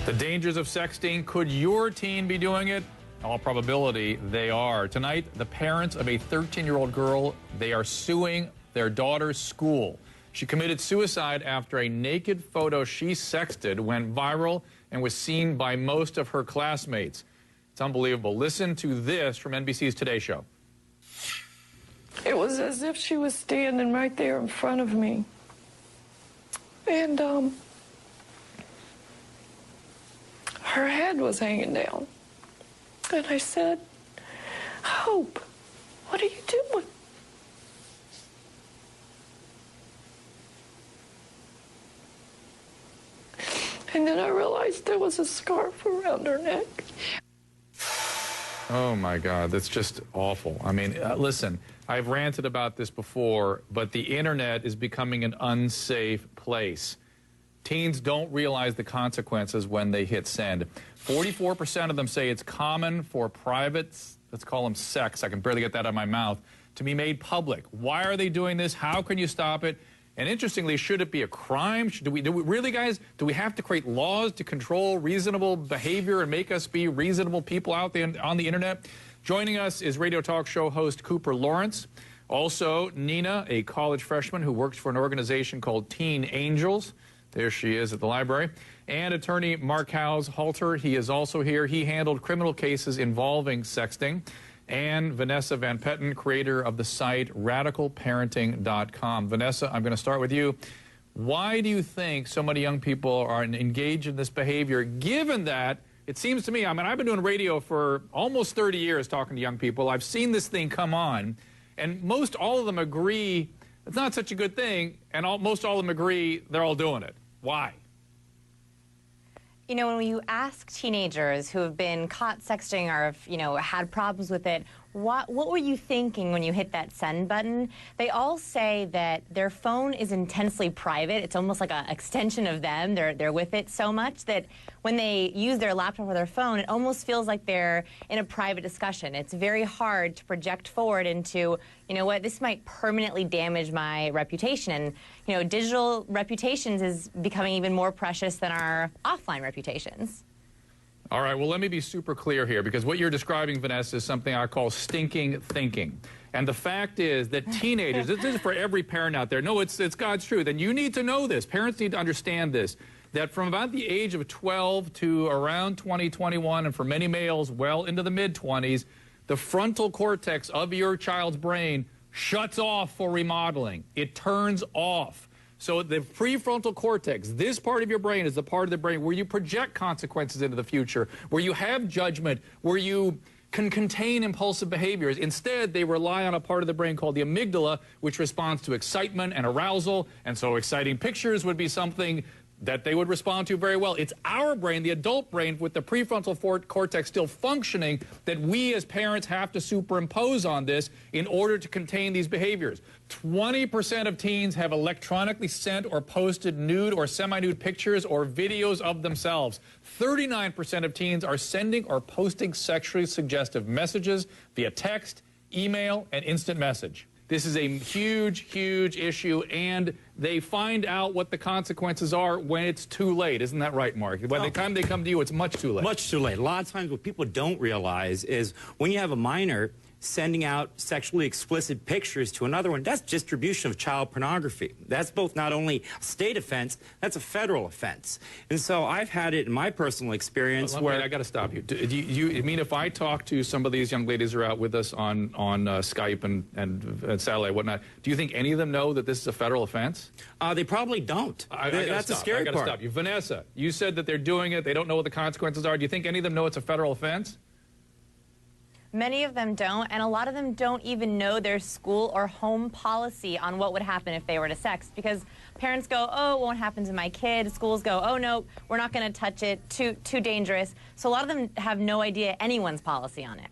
The dangers of sexting. Could your teen be doing it? In all probability, they are. Tonight, the parents of a 13-year-old girl, they are suing their daughter's school. She committed suicide after a naked photo she sexted went viral and was seen by most of her classmates. It's unbelievable. Listen to this from NBC's Today Show. It was as if she was standing right there in front of me. And her head was hanging down. And I said, "Hope, what are you doing?" And then I realized there was a scarf around her neck. Oh, my God. That's just awful. I mean, listen, I've ranted about this before, but the Internet is becoming an unsafe place. Teens don't realize the consequences when they hit send. 44% of them say it's common for private, let's call them sex, I can barely get that out of my mouth, to be made public. Why are they doing this? How can you stop it? And interestingly, should it be a crime? Do we really, guys, do we have to create laws to control reasonable behavior and make us be reasonable people out there on the Internet? Joining us is radio talk show host Cooper Lawrence. Also, Nina, a college freshman who works for an organization called Teen Angels. There she is at the library. And attorney Mark Haushalter, he is also here. He handled criminal cases involving sexting. And Vanessa Van Petten, creator of the site radicalparenting.com. Vanessa, I'm going to start with you. Why do you think so many young people are engaged in this behavior, given that it seems to me, I mean, I've been doing radio for almost 30 years talking to young people. I've seen this thing come on, and most all of them agree it's not such a good thing, and most all of them agree they're all doing it. Why? You know, when you ask teenagers who have been caught sexting or have, had problems with it, what were you thinking when you hit that send button? They all say that their phone is intensely private. It's almost like an extension of them. They're with it so much that when they use their laptop or their phone, it almost feels like they're in a private discussion. It's very hard to project forward into, you know what, this might permanently damage my reputation. And, digital reputations is becoming even more precious than our offline reputations. All right, well, let me be super clear here, because what you're describing, Vanessa, is something I call stinking thinking. And the fact is that teenagers, this is for every parent out there. No, it's God's truth. And you need to know this. Parents need to understand this, that from about the age of 12 to around 20, 21, and for many males, well into the mid-20s, the frontal cortex of your child's brain shuts off for remodeling. It turns off. So the prefrontal cortex, this part of your brain, is the part of the brain where you project consequences into the future, where you have judgment, where you can contain impulsive behaviors. Instead, they rely on a part of the brain called the amygdala, which responds to excitement and arousal. And so exciting pictures would be something that they would respond to very well. It's our brain, the adult brain, with the prefrontal cortex still functioning, that we as parents have to superimpose on this in order to contain these behaviors. 20% of teens have electronically sent or posted nude or semi-nude pictures or videos of themselves. 39% of teens are sending or posting sexually suggestive messages via text, email, and instant message. This is a huge, huge issue, and they find out what the consequences are when it's too late. Isn't that right, Mark? By the time they come to you, it's much too late. Much too late. A lot of times what people don't realize is when you have a minor sending out sexually explicit pictures to another one, that's distribution of child pornography. That's both not only a state offense, that's a federal offense. And so I've had it in my personal experience where... I got to stop you. Do you mean if I talk to some of these young ladies who are out with us on Skype and satellite, whatnot, do you think any of them know that this is a federal offense? They probably don't. That's the scary part. I got to stop you. Vanessa, you said that they're doing it. They don't know what the consequences are. Do you think any of them know it's a federal offense? Many of them don't, and a lot of them don't even know their school or home policy on what would happen if they were to sext, because parents go, oh, it won't happen to my kid. Schools go, oh, no, we're not going to touch it, too dangerous. So a lot of them have no idea anyone's policy on it.